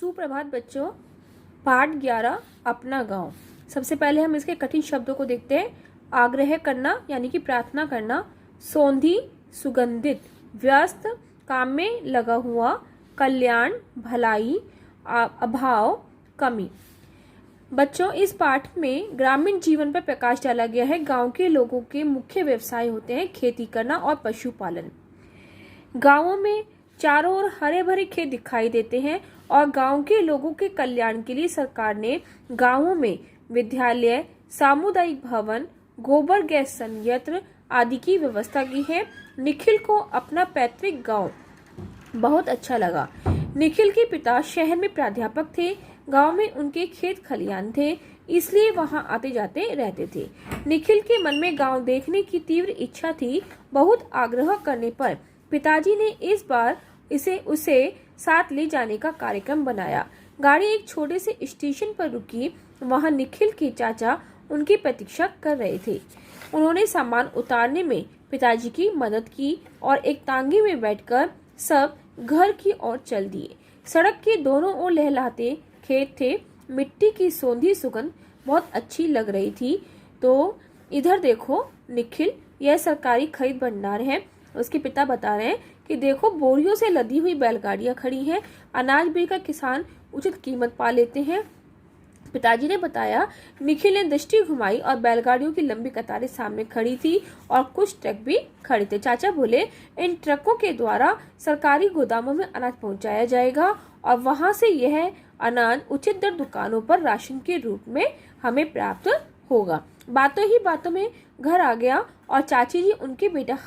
सुप्रभात बच्चों। पाठ 11 अपना गांव। सबसे पहले हम इसके कठिन शब्दों को देखते हैं। आग्रह करना यानी कि प्रार्थना करना, सौंधी सुगंधित, व्यस्त काम में लगा हुआ, कल्याण भलाई, अभाव कमी। बच्चों, इस पाठ में ग्रामीण जीवन पर प्रकाश डाला गया है। गांव के लोगों के मुख्य व्यवसाय होते हैं खेती करना और पशुपालन। गांवों में चारों ओर हरे भरे खेत दिखाई देते हैं और गांव के लोगों के कल्याण के लिए सरकार ने गांवों में विद्यालय, सामुदायिक भवन, गोबर गैस संयंत्र आदि की व्यवस्था की है। निखिल को अपना पैतृक गांव बहुत अच्छा लगा। निखिल के पिता शहर में प्राध्यापक थे। गांव में उनके खेत खलियान थे, इसलिए वहां आते जाते रहते थे। निखिल के मन में गांव देखने की तीव्र इच्छा थी। बहुत आग्रह करने पर पिताजी ने इस बार उसे साथ ले जाने का कार्यक्रम बनाया। गाड़ी एक छोटे से स्टेशन पर रुकी। वहां निखिल के चाचा उनकी प्रतीक्षा कर रहे थे। उन्होंने सामान उतारने में पिताजी की मदद की और एक तांगे में बैठकर सब घर की ओर चल दिए। सड़क के दोनों ओर लहलहाते खेत थे। मिट्टी की सौंधी सुगंध बहुत अच्छी लग रही थी। तो इधर देखो निखिल, यह सरकारी खरीद भंडार है। उसके पिता बता रहे हैं कि देखो बोरियों से लदी हुई बैलगाड़ियां खड़ी हैं। अनाज बेचकर किसान उचित कीमत पा लेते हैं। पिताजी ने बताया। निखिल ने दृष्टि घुमाई और बैलगाड़ियों की लंबी कतारें सामने खड़ी थी और कुछ ट्रक भी खड़े थे। चाचा बोले, इन ट्रकों के द्वारा सरकारी गोदामों में अनाज पहुंचाया जाएगा और वहां से यह अनाज उचित दर दुकानों पर राशन के रूप में हमें प्राप्त होगा। बातों ही बातों में घर आ गया और चाची जी उनके बेटा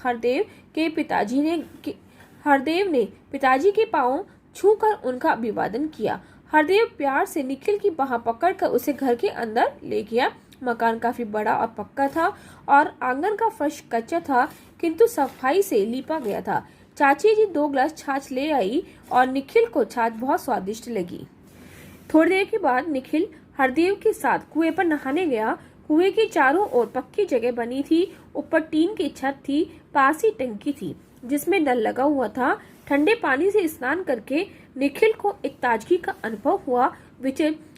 हरदेव ने पिताजी के पांव छूकर उनका अभिवादन किया। हरदेव प्यार से निखिल की बाह पकड़कर उसे घर के अंदर ले गया। मकान काफी बड़ा और पक्का था और आंगन का फर्श कच्चा था, किंतु सफाई से लीपा गया था। चाची जी 2 गिलास छाछ ले आई और निखिल को छाछ बहुत स्वादिष्ट लगी। थोड़ी देर के बाद निखिल हरदेव के साथ कुएं पर नहाने गया। कुएं के चारों ओर पक्की जगह बनी थी। ऊपर टीन की छत थी। पास ही टंकी थी जिसमें नल लगा हुआ था। ठंडे पानी से स्नान करके निखिल को एक ताजगी का अनुभव हुआ।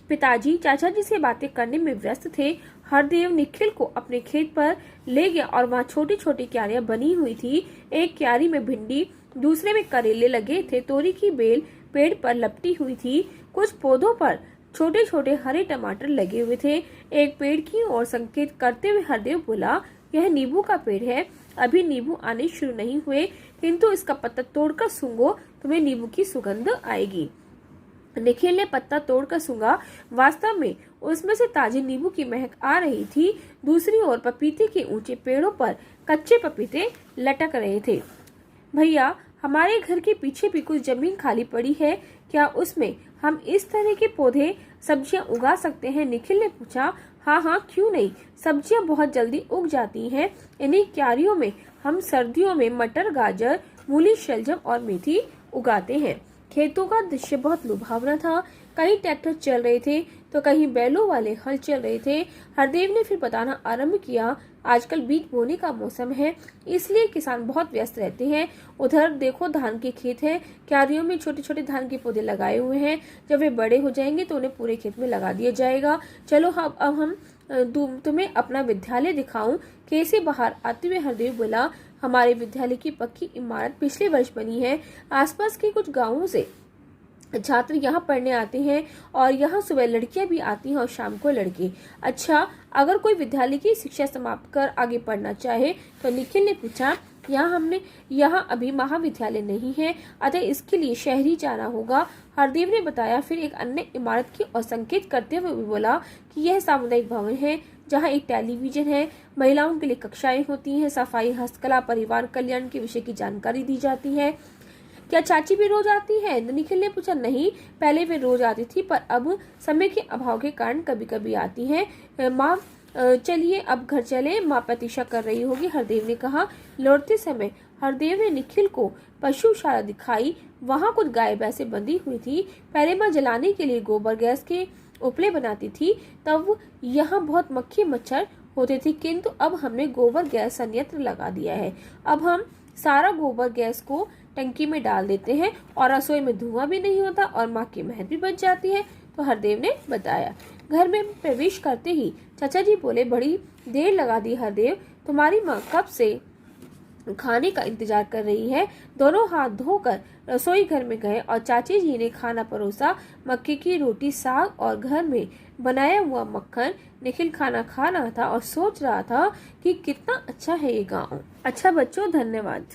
पिताजी चाचा जी से बातें करने में व्यस्त थे। हरदेव निखिल को अपने खेत पर ले गया और वहाँ छोटी छोटी क्यारियां बनी हुई थी। एक क्यारी में भिंडी, दूसरे में करेले लगे थे। तोरी की बेल पेड़ पर लपटी हुई थी। कुछ पौधों पर छोटे छोटे हरे टमाटर लगे हुए थे। एक पेड़ की ओर संकेत करते हुए हरदेव बोला, यह नींबू का पेड़ है। अभी नींबू आने शुरू नहीं हुए, किंतु इसका पत्ता तोड़कर सूंघो, तुम्हें नींबू की सुगंध आएगी। निखिल ने पत्ता तोड़कर सूंघा। वास्तव में उसमें से ताजे नींबू की महक आ रही थी। दूसरी ओर पपीते के ऊंचे पेड़ों पर कच्चे पपीते लटक रहे थे। भैया, हमारे घर के पीछे भी कुछ जमीन खाली पड़ी है, क्या उसमें हम इस तरह के पौधे सब्जियां उगा सकते हैं? निखिल ने पूछा। हाँ हाँ, क्यों नहीं, सब्जियां बहुत जल्दी उग जाती हैं। इन्हीं क्यारियों में हम सर्दियों में मटर, गाजर, मूली, शलजम और मेथी उगाते हैं। खेतों का दृश्य बहुत लुभावना था। कहीं ट्रैक्टर चल रहे थे तो कहीं बैलों वाले हल चल रहे थे। हरदेव ने फिर बताना आरंभ किया, आजकल बीज बोने का मौसम है, इसलिए किसान बहुत व्यस्त रहते हैं। उधर देखो धान के खेत है। क्यारियों में छोटे छोटे धान के पौधे लगाए हुए हैं। जब वे बड़े हो जाएंगे तो उन्हें पूरे खेत में लगा दिया जाएगा। चलो अब हम तुम्हें अपना विद्यालय दिखाऊं। कैसे बाहर आते हुए हरदेव बोला, हमारे विद्यालय की पक्की इमारत पिछले वर्ष बनी है। आसपास के कुछ गांवों से छात्र यहाँ पढ़ने आते हैं और यहाँ सुबह लड़कियां भी आती हैं और शाम को लड़के। अच्छा, अगर कोई विद्यालय की शिक्षा समाप्त कर आगे पढ़ना चाहे तो निखिल ने पूछा। यहाँ अभी महाविद्यालय नहीं है, अतः इसके लिए शहरी जाना होगा, हरदेव ने बताया। फिर एक अन्य इमारत की ओर संकेत करते हुए बोला कि यह सामुदायिक भवन है जहाँ एक टेलीविजन है। महिलाओं के लिए कक्षाएं होती हैं। सफाई, हस्तकला, परिवार कल्याण के विषय की जानकारी दी जाती है। क्या चाची भी रोज आती है? निखिल ने पूछा। नहीं, पहले वे रोज आती थी, पर अब समय के अभाव के कारण कभी कभी आती हैं। माँ, चलिए अब घर चले, माँ प्रतीक्षा कर रही होगी, हरदेव ने कहा। लौटते समय हरदेव ने निखिल को पशुशाला दिखाई। वहाँ कुछ गाय भैंसें बंधी हुई थी। पहले माँ जलाने के लिए गोबर गैस के उपले बनाती थी, तब यहाँ बहुत मक्खी मच्छर होते थे, किंतु अब हमने गोबर गैस संयंत्र लगा दिया है। अब हम सारा गोबर गैस को टंकी में डाल देते हैं और रसोई में धुआं भी नहीं होता और माँ की मेहनत भी बच जाती है। तो हरदेव ने बताया। घर में प्रवेश करते ही चाचा जी बोले, बड़ी देर लगा दी हरदेव, तुम्हारी माँ कब से खाने का इंतजार कर रही है। दोनों हाथ धोकर रसोई घर में गए और चाची जी ने खाना परोसा। मक्के की रोटी, साग और घर में बनाया हुआ मक्खन। निखिल खाना खा रहा था और सोच रहा था कि कितना अच्छा है ये गाँव। अच्छा बच्चों, धन्यवाद।